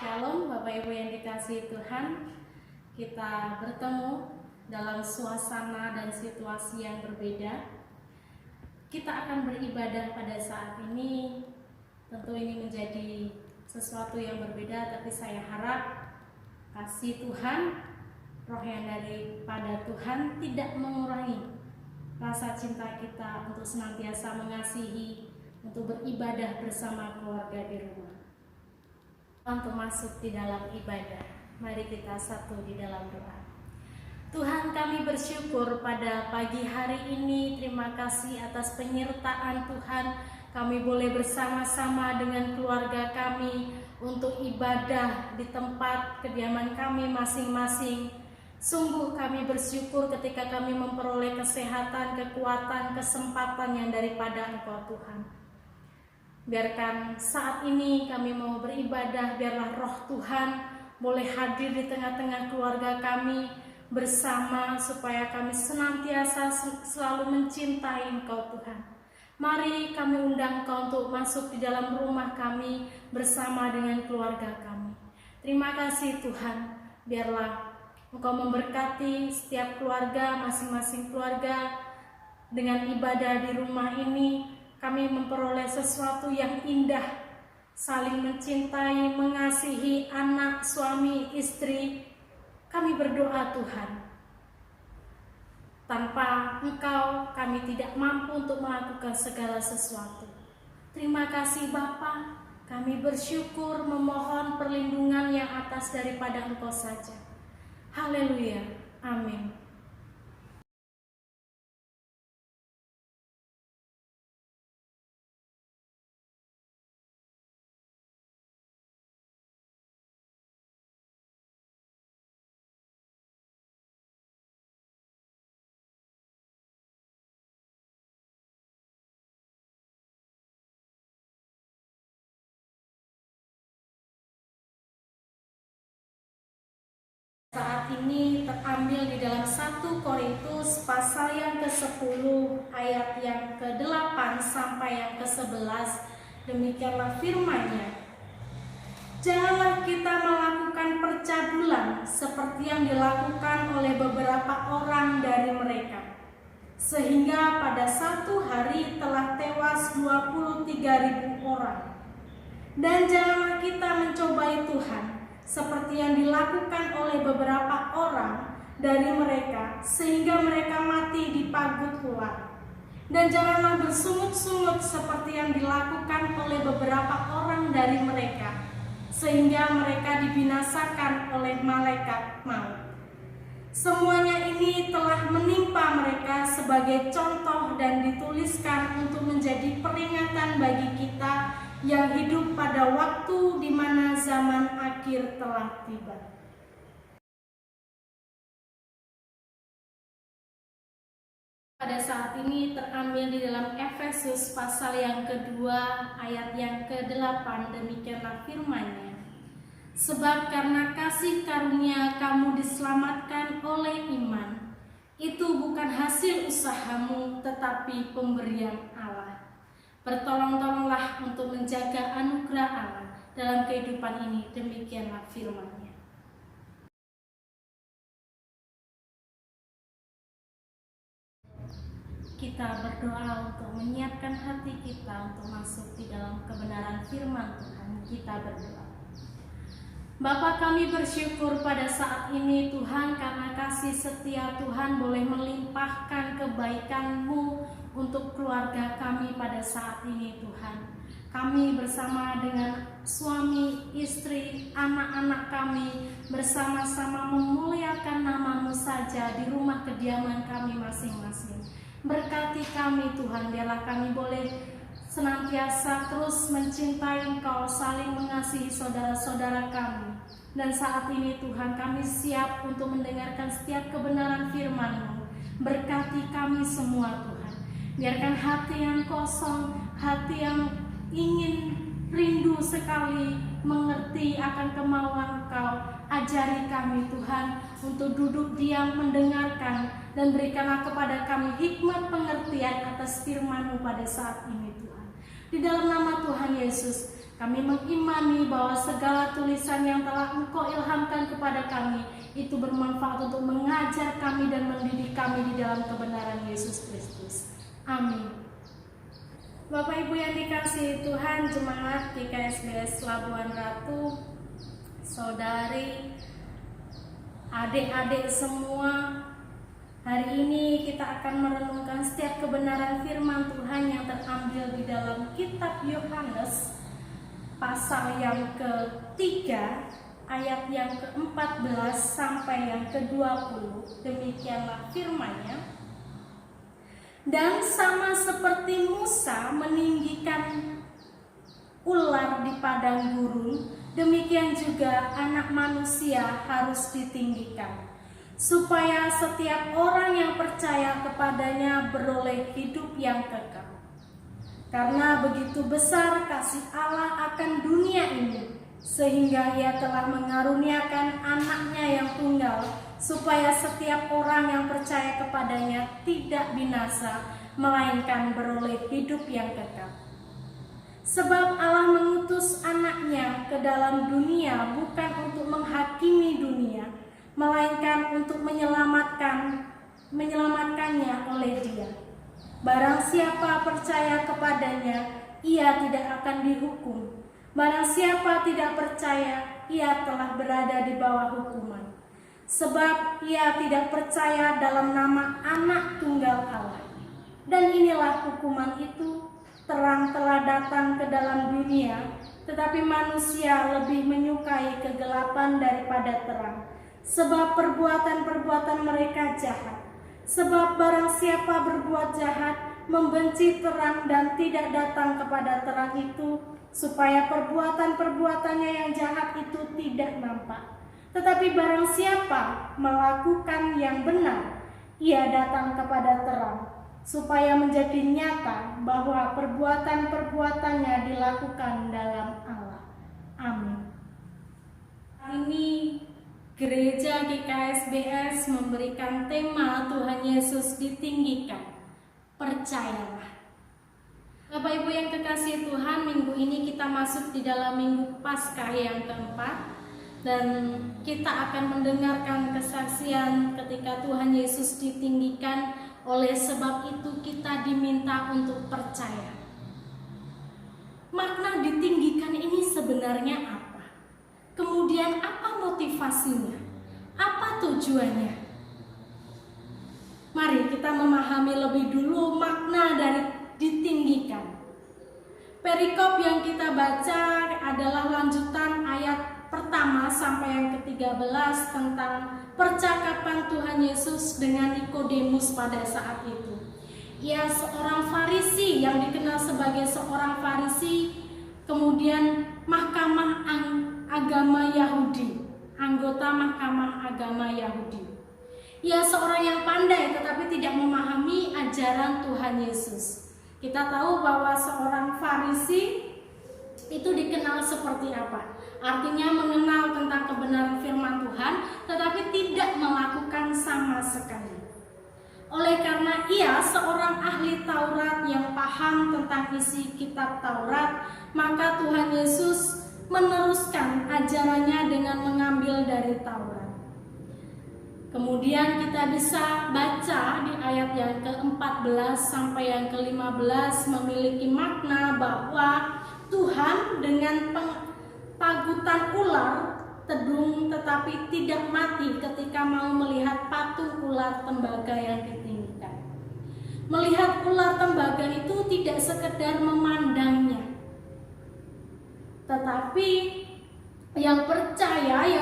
Shalom Bapak Ibu yang dikasihi Tuhan. Kita bertemu dalam suasana dan situasi yang berbeda. Kita akan beribadah pada saat ini. Tentu ini menjadi sesuatu yang berbeda, tapi saya harap kasih Tuhan, roh yang daripada Tuhan tidak mengurangi rasa cinta kita untuk senantiasa mengasihi, untuk beribadah bersama keluarga di rumah. Untuk masuk di dalam ibadah, mari kita satu di dalam doa. Tuhan, kami bersyukur pada pagi hari ini. Terima kasih atas penyertaan Tuhan. Kami boleh bersama-sama dengan keluarga kami untuk ibadah di tempat kediaman kami masing-masing. Sungguh kami bersyukur ketika kami memperoleh kesehatan, kekuatan, kesempatan yang daripada Engkau Tuhan. Biarkan saat ini kami mau beribadah, biarlah roh Tuhan boleh hadir di tengah-tengah keluarga kami bersama, supaya kami senantiasa selalu mencintai Engkau Tuhan. Mari kami undang Engkau untuk masuk di dalam rumah kami bersama dengan keluarga kami. Terima kasih Tuhan, biarlah Engkau memberkati setiap keluarga, masing-masing keluarga. Dengan ibadah di rumah ini kami memperoleh sesuatu yang indah, saling mencintai, mengasihi anak, suami, istri. Kami berdoa Tuhan, tanpa Engkau kami tidak mampu untuk melakukan segala sesuatu. Terima kasih Bapa, kami bersyukur memohon perlindungan yang atas daripada Engkau saja. Haleluya, amin. Saat ini terambil di dalam 1 Korintus pasal yang ke-10 ayat yang ke-8 sampai yang ke-11. Demikianlah firman-Nya. Janganlah kita melakukan percabulan seperti yang dilakukan oleh beberapa orang dari mereka, sehingga pada satu hari telah tewas 23.000 orang. Dan janganlah kita mencobai Tuhan seperti yang dilakukan oleh beberapa orang dari mereka, sehingga mereka mati di pagut ular. Dan janganlah bersungut-sungut seperti yang dilakukan oleh beberapa orang dari mereka, sehingga mereka dibinasakan oleh malaikat maut. Semuanya ini telah menimpa mereka sebagai contoh dan dituliskan untuk menjadi peringatan bagi kita yang hidup pada waktu di mana zaman akhir telah tiba. Pada saat ini terambil di dalam Efesus pasal yang kedua ayat yang ke-8. Demikianlah firman-Nya. Sebab karena kasih karunia kamu diselamatkan oleh iman. Itu bukan hasil usahamu, tetapi pemberian Allah. Bertolong-tolonglah untuk menjaga anugerah Allah dalam kehidupan ini. Demikianlah firman-Nya. Kita berdoa untuk menyiapkan hati kita untuk masuk di dalam kebenaran firman Tuhan. Kita berdoa. Bapa, kami bersyukur pada saat ini Tuhan, karena kasih setia Tuhan boleh melimpahkan kebaikan-Mu untuk keluarga kami pada saat ini Tuhan. Kami bersama dengan suami, istri, anak-anak kami bersama-sama memuliakan nama-Mu saja di rumah kediaman kami masing-masing. Berkati kami Tuhan, biarlah kami boleh senantiasa terus mencintai Engkau, saling mengasihi saudara-saudara kami. Dan saat ini Tuhan, kami siap untuk mendengarkan setiap kebenaran firman-Mu. Berkati kami semua Tuhan. Biarkan hati yang kosong, hati yang ingin rindu sekali mengerti akan kemauan Engkau, ajari kami Tuhan untuk duduk diam mendengarkan, dan berikanlah kepada kami hikmat pengertian atas firman-Mu pada saat ini Tuhan. Di dalam nama Tuhan Yesus, kami mengimani bahwa segala tulisan yang telah Engkau ilhamkan kepada kami itu bermanfaat untuk mengajar kami dan mendidik kami di dalam kebenaran Yesus Kristus. Amin. Bapak Ibu yang dikasihi Tuhan, jemaat GKSBS Labuan Ratu, saudari, adik-adik semua, hari ini kita akan merenungkan setiap kebenaran firman Tuhan yang terambil di dalam kitab Yohanes pasal yang ketiga, ayat yang ke-14 sampai yang ke-20. Demikianlah firman-Nya. Dan sama seperti Musa meninggikan ular di padang gurun, demikian juga Anak Manusia harus ditinggikan, supaya setiap orang yang percaya kepadanya beroleh hidup yang kekal. Karena begitu besar kasih Allah akan dunia ini, sehingga Ia telah mengaruniakan Anaknya yang tunggal, supaya setiap orang yang percaya kepadanya tidak binasa, melainkan beroleh hidup yang kekal. Sebab Allah mengutus Anaknya ke dalam dunia bukan untuk menghakimi dunia, melainkan untuk menyelamatkannya oleh Dia. Barang siapa percaya kepadanya, ia tidak akan dihukum. Barang siapa tidak percaya, ia telah berada di bawah hukuman. Sebab ia tidak percaya dalam nama Anak Tunggal Allah. Dan inilah hukuman itu, terang telah datang ke dalam dunia, tetapi manusia lebih menyukai kegelapan daripada terang, sebab perbuatan-perbuatan mereka jahat. Sebab barang siapa berbuat jahat, membenci terang dan tidak datang kepada terang itu, supaya perbuatan-perbuatannya yang jahat itu tidak nampak. Tetapi barang siapa melakukan yang benar, ia datang kepada terang, supaya menjadi nyata bahwa perbuatan-perbuatannya dilakukan dalam Allah. Amin. Ini Gereja GKSBS memberikan tema Tuhan Yesus ditinggikan. Percayalah. Bapak Ibu yang kekasih Tuhan, minggu ini kita masuk di dalam minggu Paskah yang keempat, dan kita akan mendengarkan kesaksian ketika Tuhan Yesus ditinggikan. Oleh sebab itu kita diminta untuk percaya. Makna ditinggikan ini sebenarnya apa? Kemudian apa motivasinya? Apa tujuannya? Mari kita memahami lebih dulu makna dari ditinggikan. Perikop yang kita baca adalah lanjutan ayat pertama sampai yang ke-13 tentang percakapan Tuhan Yesus dengan Nikodemus pada saat itu. Ia seorang Farisi yang dikenal sebagai seorang Farisi, kemudian mahkamah agama Yahudi, anggota mahkamah agama Yahudi. Ia seorang yang pandai tetapi tidak memahami ajaran Tuhan Yesus. Kita tahu bahwa seorang Farisi itu dikenal seperti apa? Artinya mengenal tentang kebenaran firman Tuhan tetapi tidak melakukan sama sekali. Oleh karena ia seorang ahli Taurat yang paham tentang isi kitab Taurat, maka Tuhan Yesus meneruskan ajarannya dengan mengambil dari Taurat. Kemudian kita bisa baca di ayat yang ke-14 sampai yang ke-15 memiliki makna bahwa Tuhan dengan pagutan ular tedung tetapi tidak mati ketika mau melihat patung ular tembaga yang ditinggikan. Melihat ular tembaga itu tidak sekedar memandangnya, tetapi yang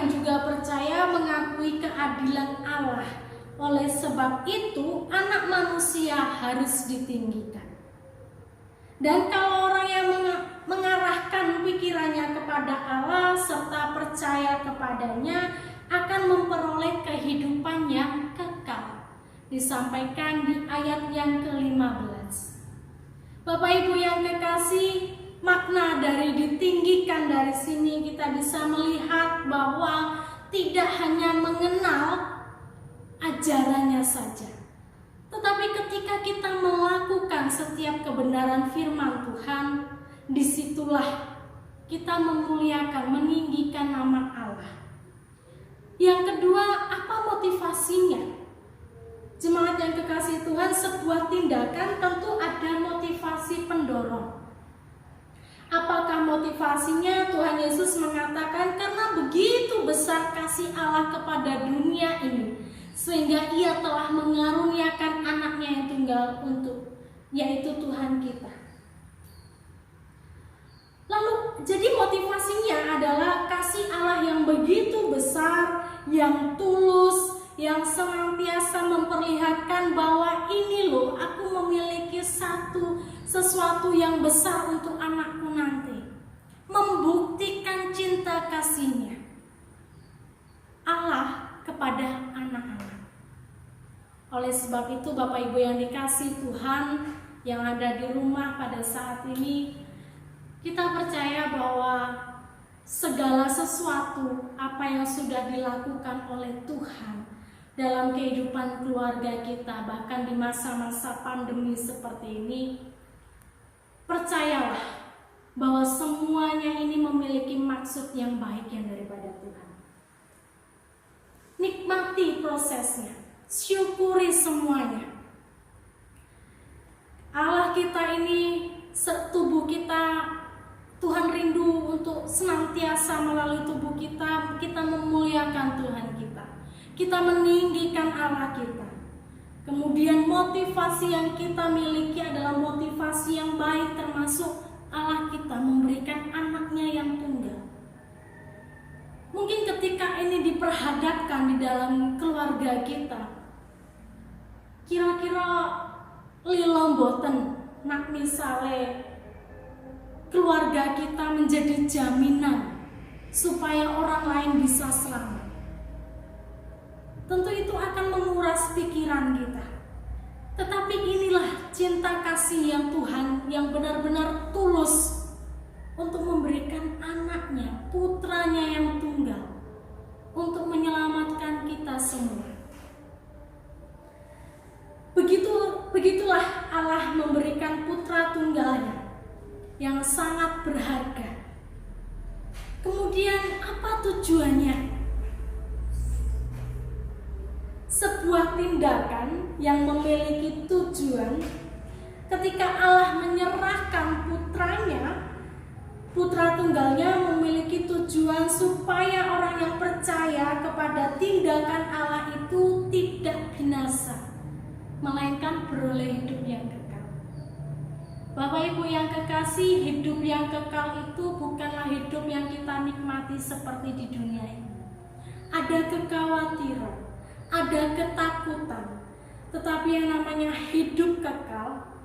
juga percaya mengakui keadilan Allah. Oleh sebab itu Anak Manusia harus ditinggikan. Dan kalau orang yang mengarahkan pikirannya kepada Allah serta percaya kepadanya akan memperoleh kehidupan yang kekal. Disampaikan di ayat yang ke-15. Bapak Ibu yang kekasih, makna dari ditinggikan dari sini kita bisa melihat bahwa tidak hanya mengenal ajarannya saja, tetapi ketika kita melakukan setiap kebenaran firman Tuhan, disitulah kita memuliakan, meninggikan nama Allah. Yang kedua, apa motivasinya? Jemaat yang kekasih Tuhan, sebuah tindakan tentu ada motivasi pendorong. Apakah motivasinya? Tuhan Yesus mengatakan karena begitu besar kasih Allah kepada dunia ini, sehingga Ia telah mengaruniakan anaknya yang tunggal yaitu Tuhan kita. Lalu jadi motivasinya adalah kasih Allah yang begitu besar, yang tulus, yang senantiasa memperlihatkan bahwa ini loh, aku memiliki sesuatu yang besar untuk anakku nanti. Membuktikan cinta kasihnya Allah kepada anak-anak. Oleh sebab itu Bapak Ibu yang dikasihi Tuhan yang ada di rumah pada saat ini, kita percaya bahwa segala sesuatu apa yang sudah dilakukan oleh Tuhan dalam kehidupan keluarga kita, bahkan di masa-masa pandemi seperti ini, percayalah bahwa semuanya ini memiliki maksud yang baik yang daripada Tuhan. Nikmati prosesnya, syukuri semuanya. Allah kita ini, tubuh kita, Tuhan rindu untuk senantiasa melalui tubuh kita memuliakan Tuhan kita. Kita meninggikan Allah kita. Kemudian motivasi yang kita miliki adalah motivasi yang baik, termasuk Allah kita memberikan anaknya yang tunggal. Mungkin ketika ini diperhadapkan di dalam keluarga kita, kira-kira lilo mboten nak misale keluarga kita menjadi jaminan supaya orang lain bisa selamat. Tentu itu akan menguras pikiran kita. Tetapi inilah cinta kasih yang Tuhan yang benar-benar tulus untuk memberikan anaknya, putranya yang tunggal, untuk menyelamatkan kita semua. Begitulah Allah memberikan putra tunggalnya yang sangat berharga. Kemudian apa tujuannya? Sebuah tindakan yang memiliki tujuan. Ketika Allah menyerahkan putra tunggalnya memiliki tujuan supaya orang yang percaya kepada tindakan Allah itu tidak binasa, melainkan beroleh hidup yang kekal. Bapak Ibu yang kekasih, hidup yang kekal itu bukanlah hidup yang kita nikmati seperti di dunia ini. Ada kekhawatiran, ada ketakutan, tetapi yang namanya hidup kekal,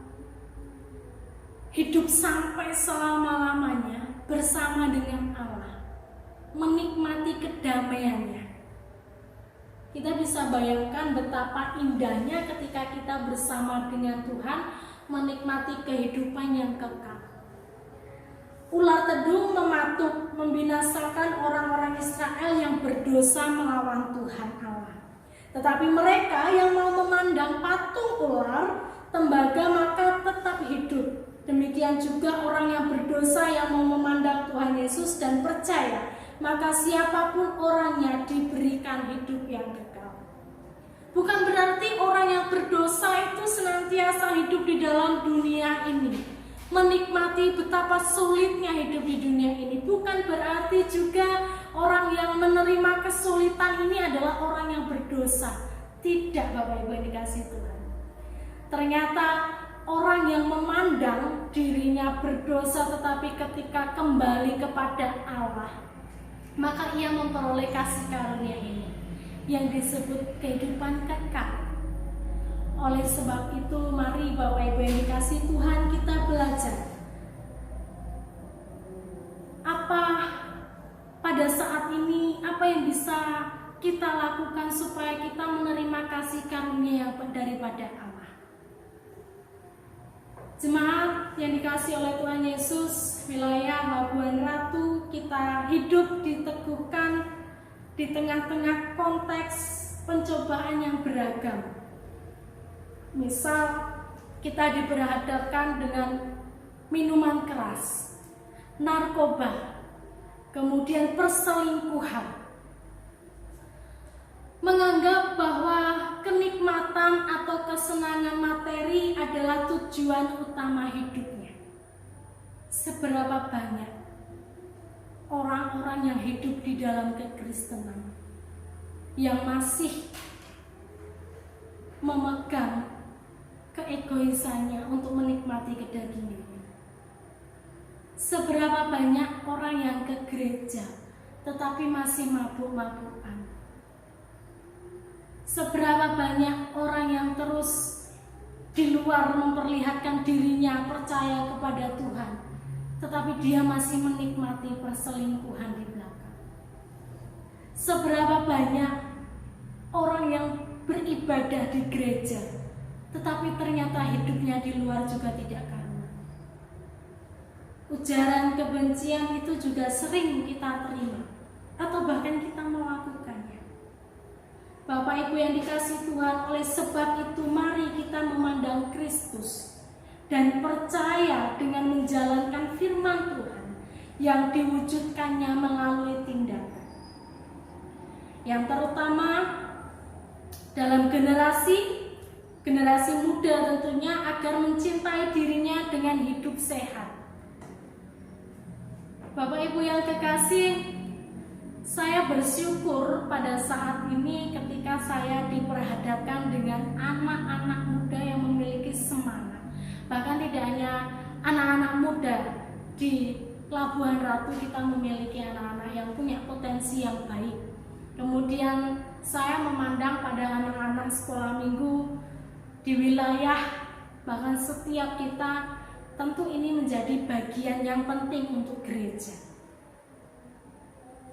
hidup sampai selama-lamanya bersama dengan Allah, menikmati kedamaiannya. Kita bisa bayangkan betapa indahnya ketika kita bersama dengan Tuhan menikmati kehidupan yang kekal. Ular tedung mematuk, membinasakan orang-orang Israel yang berdosa melawan Tuhan Allah. Tetapi mereka yang mau memandang patung ular, tembaga, maka tetap hidup. Demikian juga orang yang berdosa yang mau memandang Tuhan Yesus dan percaya, maka siapapun orangnya diberikan hidup yang kekal. Bukan berarti orang yang berdosa itu senantiasa hidup di dalam dunia ini, menikmati betapa sulitnya hidup di dunia ini. Bukan berarti juga orang yang menerima kesulitan ini adalah orang yang berdosa. Tidak, Bapak Ibu yang dikasihi Tuhan. Ternyata orang yang memandang dirinya berdosa tetapi ketika kembali kepada Allah, maka ia memperoleh kasih karunia ini yang disebut kehidupan kekal. Oleh sebab itu, mari Bapak Ibu yang dikasihi Tuhan, kita belajar apa pada saat ini, apa yang bisa kita lakukan supaya kita menerima kasih karunia yang daripada Allah. Jemaat yang dikasihi oleh Tuhan Yesus, wilayah Labuan Ratu, kita hidup diteguhkan di tengah-tengah konteks pencobaan yang beragam. Misal, kita diperhadapkan dengan minuman keras, narkoba, kemudian perselingkuhan. Menganggap bahwa kenikmatan atau kesenangan materi adalah tujuan utama hidupnya. Seberapa banyak orang-orang yang hidup di dalam kekristenan yang masih memegang keegoisannya untuk menikmati kedagingannya. Seberapa banyak orang yang ke gereja tetapi masih mabuk-mabukan. Seberapa banyak orang yang terus di luar memperlihatkan dirinya percaya kepada Tuhan, tetapi dia masih menikmati perselingkuhan di belakang. Seberapa banyak orang yang beribadah di gereja, tetapi ternyata hidupnya di luar juga tidak karuan. Ujaran kebencian itu juga sering kita terima, atau bahkan kita melakukannya. Bapak Ibu yang dikasihi Tuhan, oleh sebab itu mari kita memandang Kristus dan percaya dengan menjalankan firman Tuhan yang diwujudkannya melalui tindakan. Yang terutama dalam generasi muda tentunya, agar mencintai dirinya dengan hidup sehat. Bapak Ibu yang kekasih, saya bersyukur pada saat ini ketika saya diperhadapkan dengan anak-anak muda yang memiliki semangat. Bahkan tidak hanya anak-anak muda, di Labuhan Ratu kita memiliki anak-anak yang punya potensi yang baik. Kemudian saya memandang pada anak-anak sekolah minggu di wilayah, bahkan setiap kita, tentu ini menjadi bagian yang penting untuk gereja.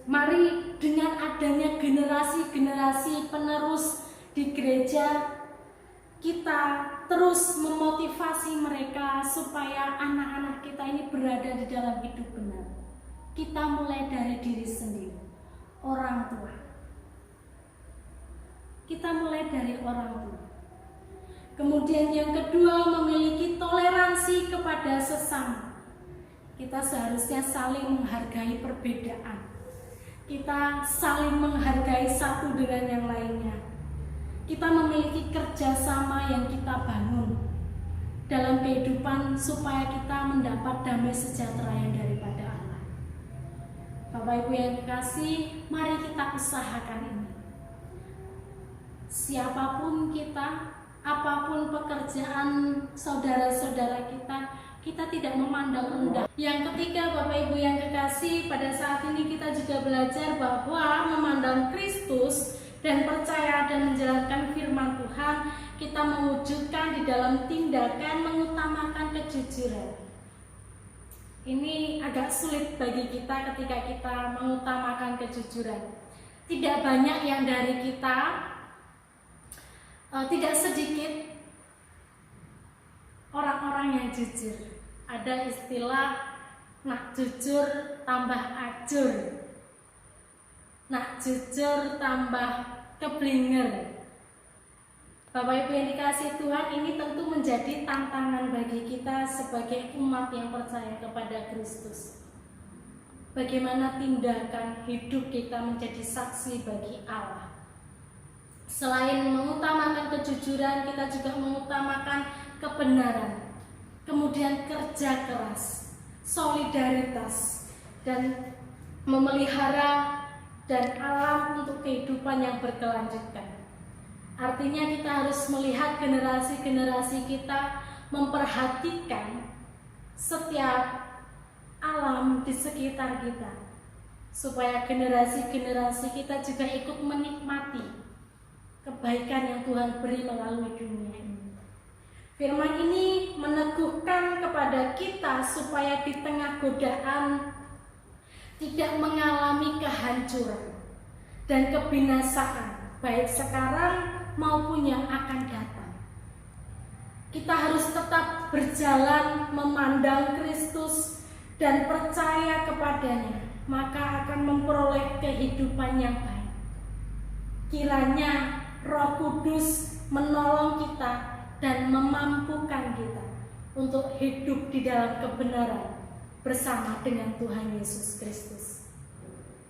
Mari dengan adanya generasi-generasi penerus di gereja, kita terus memotivasi mereka supaya anak-anak kita ini berada di dalam hidup benar. Kita mulai dari diri sendiri, orang tua. Kita mulai dari orang tua. Kemudian yang kedua, memiliki toleransi kepada sesama. Kita seharusnya saling menghargai perbedaan. Kita saling menghargai satu dengan yang lainnya. Kita memiliki kerjasama yang kita bangun dalam kehidupan supaya kita mendapat damai sejahtera yang daripada Allah. Bapak Ibu yang dikasihi, mari kita usahakan ini. Siapapun kita, apapun pekerjaan saudara-saudara kita tidak memandang rendah. Yang ketiga, Bapak Ibu yang kekasih, pada saat ini kita juga belajar bahwa memandang Kristus dan percaya dan menjalankan firman Tuhan, kita mewujudkan di dalam tindakan mengutamakan kejujuran. Ini agak sulit bagi kita ketika kita mengutamakan kejujuran. Tidak banyak yang dari kita, tidak sedikit orang-orang yang jujur. Ada istilah nak jujur tambah ajur, nak jujur tambah keblinger. Bapak Ibu yang dikasihi Tuhan, ini tentu menjadi tantangan bagi kita sebagai umat yang percaya kepada Kristus. Bagaimana tindakan hidup kita menjadi saksi bagi Allah. Selain mengutamakan kejujuran, kita juga mengutamakan kebenaran, kemudian kerja keras, solidaritas, dan memelihara dan alam untuk kehidupan yang berkelanjutan. Artinya kita harus melihat generasi-generasi kita, memperhatikan setiap alam di sekitar kita, supaya generasi-generasi kita juga ikut menikmati kebaikan yang Tuhan beri melalui dunia ini. Firman ini meneguhkan kepada kita supaya di tengah godaan tidak mengalami kehancuran dan kebinasaan, baik sekarang maupun yang akan datang. Kita harus tetap berjalan memandang Kristus dan percaya kepadanya, maka akan memperoleh kehidupan yang baik. Kiranya Roh Kudus menolong kita dan memampukan kita untuk hidup di dalam kebenaran bersama dengan Tuhan Yesus Kristus.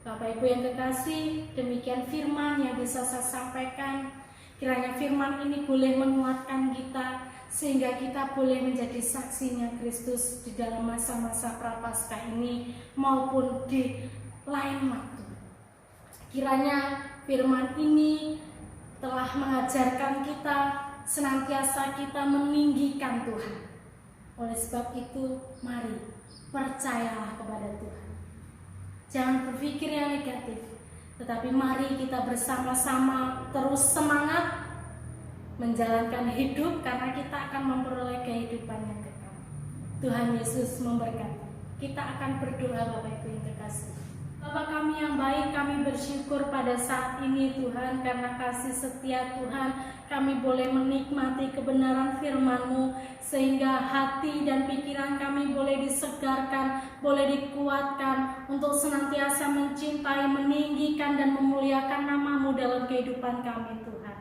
Bapak Ibu yang kekasih, demikian firman yang bisa saya sampaikan. Kiranya firman ini boleh menguatkan kita, sehingga kita boleh menjadi saksinya Kristus di dalam masa-masa Prapaskah ini maupun di lain waktu. Kiranya firman ini telah mengajarkan kita senantiasa kita meninggikan Tuhan. Oleh sebab itu, mari percayalah kepada Tuhan. Jangan berpikir yang negatif, tetapi mari kita bersama-sama terus semangat menjalankan hidup, karena kita akan memperoleh kehidupan yang kekal. Tuhan Yesus memberkati. Kita akan berdoa, Bapak Ibu yang terkasih. Bapa kami yang baik, kami bersyukur pada saat ini Tuhan, karena kasih setia Tuhan, kami boleh menikmati kebenaran firman-Mu, sehingga hati dan pikiran kami boleh disegarkan, boleh dikuatkan untuk senantiasa mencintai, meninggikan dan memuliakan nama-Mu dalam kehidupan kami Tuhan.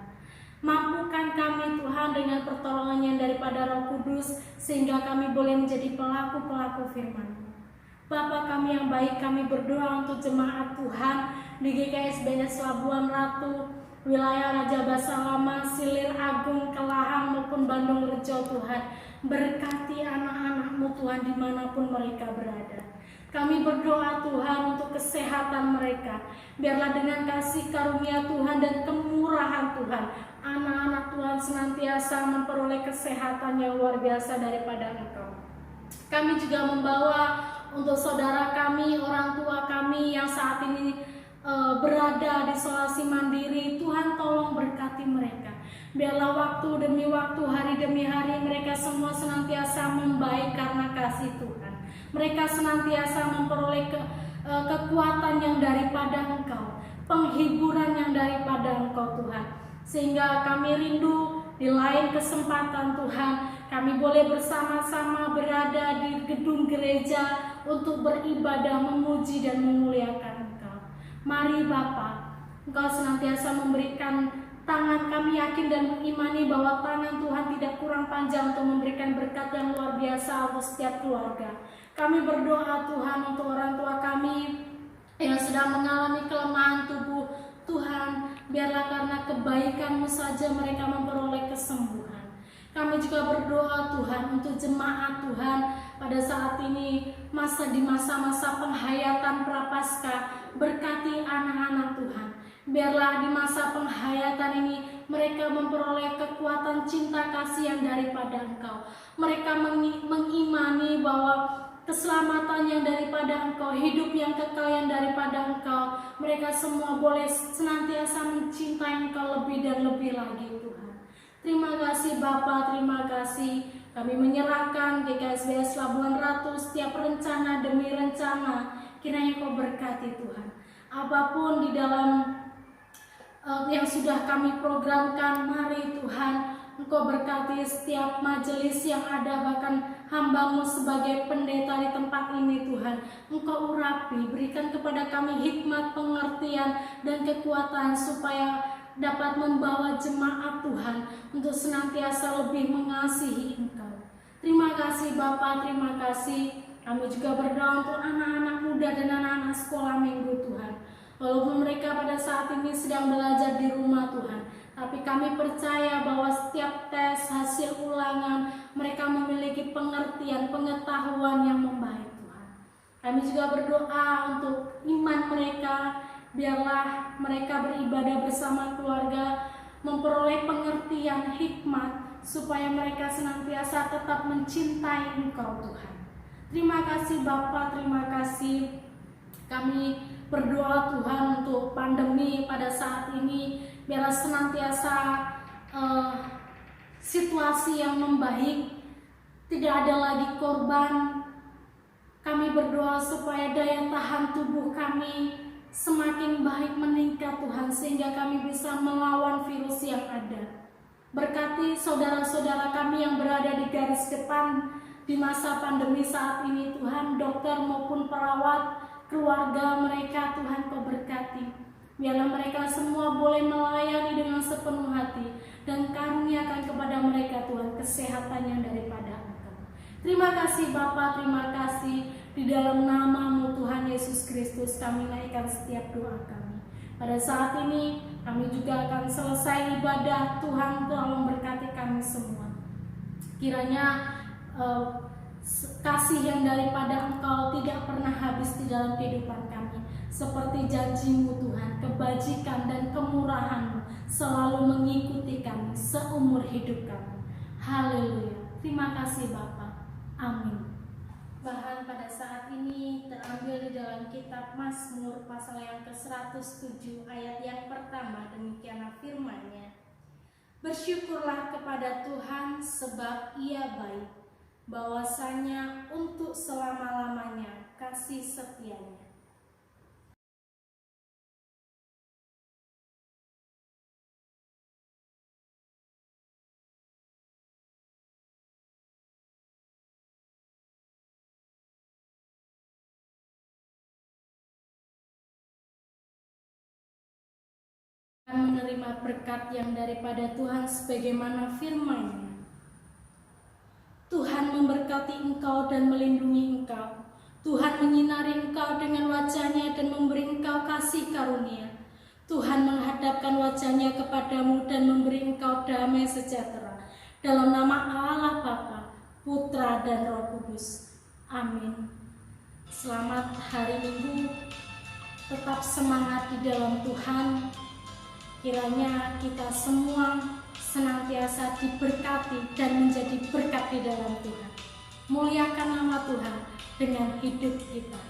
Mampukan kami Tuhan dengan pertolongan yang daripada Roh Kudus, sehingga kami boleh menjadi pelaku-pelaku firman-Mu. Bapa kami yang baik, kami berdoa untuk jemaat Tuhan di GKS BNS Labuan Ratu, wilayah Raja Basa Lama, Silir Agung, Kelahang maupun Bandung Rejo Tuhan. Berkati anak-anak-Mu Tuhan dimanapun mereka berada. Kami berdoa Tuhan untuk kesehatan mereka. Biarlah dengan kasih karunia Tuhan dan kemurahan Tuhan, anak-anak Tuhan senantiasa memperoleh kesehatan yang luar biasa daripada Engkau. Kami juga membawa untuk saudara kami, orang tua kami yang saat ini berada di isolasi mandiri. Tuhan tolong berkati mereka. Biarlah waktu demi waktu, hari demi hari mereka semua senantiasa membaik karena kasih Tuhan. Mereka senantiasa memperoleh kekuatan yang daripada Engkau, penghiburan yang daripada Engkau Tuhan. Sehingga kami rindu di lain kesempatan Tuhan, kami boleh bersama-sama berada di gedung gereja untuk beribadah, memuji dan memuliakan Engkau. Mari Bapa, Engkau senantiasa memberikan tangan. Kami yakin dan mengimani bahwa tangan Tuhan tidak kurang panjang untuk memberikan berkat yang luar biasa untuk setiap keluarga. Kami berdoa Tuhan untuk orang tua kami yang sedang mengalami kelemahan tubuh. Tuhan, biarlah karena kebaikan-Mu saja mereka memperoleh kesembuhan. Kami juga berdoa Tuhan untuk jemaat Tuhan pada saat ini, di masa-masa penghayatan Prapaskah. Berkati anak-anak Tuhan. Biarlah di masa penghayatan ini mereka memperoleh kekuatan cinta kasih yang daripada Engkau. Mereka mengimani bahwa keselamatan yang daripada Engkau, hidup yang kekal yang daripada Engkau. Mereka semua boleh senantiasa mencintai Engkau lebih dan lebih lagi Tuhan. Terima kasih Bapa, terima kasih. Kami menyerahkan GKSBS Labuan Ratu setiap rencana demi rencana. Kiranya Kau berkati Tuhan. Apapun di dalam yang sudah kami programkan, mari Tuhan Engkau berkati setiap majelis yang ada, bahkan hamba-Mu sebagai pendeta di tempat ini Tuhan. Engkau urapi, berikan kepada kami hikmat, pengertian, dan kekuatan supaya dapat membawa jemaat Tuhan untuk senantiasa lebih mengasihi Engkau. Terima kasih Bapa, terima kasih. Kami juga berdoa untuk anak-anak muda dan anak-anak sekolah minggu Tuhan. Walaupun mereka pada saat ini sedang belajar di rumah Tuhan, tapi kami percaya bahwa setiap tes, hasil ulangan, mereka memiliki pengertian, pengetahuan yang membaik Tuhan. Kami juga berdoa untuk iman mereka. Biarlah mereka beribadah bersama keluarga, memperoleh pengertian, hikmat, supaya mereka senantiasa tetap mencintai Engkau Tuhan. Terima kasih Bapa, terima kasih. Kami berdoa Tuhan untuk pandemi pada saat ini, biarlah senantiasa situasi yang membaik, tidak ada lagi korban. Kami berdoa supaya daya tahan tubuh kami semakin baik meningkat Tuhan, sehingga kami bisa melawan virus yang ada. Berkati saudara-saudara kami yang berada di garis depan di masa pandemi saat ini Tuhan, dokter maupun perawat, keluarga mereka Tuhan Kau berkati. Biarlah mereka semua boleh melayani dengan sepenuh hati, dan karuniakan kepada mereka Tuhan kesehatan yang daripada Engkau. Terima kasih Bapa, terima kasih. Di dalam nama-Mu Tuhan Yesus Kristus kami naikkan setiap doa kami. Pada saat ini kami juga akan selesai ibadah. Tuhan tolong berkati kami semua. Kiranya kasih yang daripada Engkau tidak pernah habis di dalam kehidupan kami. Seperti janji-Mu Tuhan, kebajikan dan kemurahan-Mu selalu mengikuti kami seumur hidup kami. Haleluya. Terima kasih Bapa. Amin. Bahan pada saat ini terambil di dalam kitab Mazmur pasal yang ke-107 ayat yang pertama. Demikianlah firman-Nya. Bersyukurlah kepada Tuhan sebab Ia baik, bahwasanya untuk selama-lamanya kasih setia-Nya. Menerima berkat yang daripada Tuhan sebagaimana firman-Nya. Tuhan memberkati engkau dan melindungi engkau. Tuhan menyinari engkau dengan wajah-Nya dan memberi engkau kasih karunia. Tuhan menghadapkan wajah-Nya kepadamu dan memberi engkau damai sejahtera. Dalam nama Allah Bapa, Putra dan Roh Kudus. Amin. Selamat hari Minggu. Tetap semangat di dalam Tuhan. Kiranya kita semua senantiasa diberkati dan menjadi berkat di dalam Tuhan. Muliakan nama Tuhan dengan hidup kita.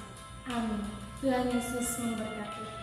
Amin. Tuhan Yesus memberkati.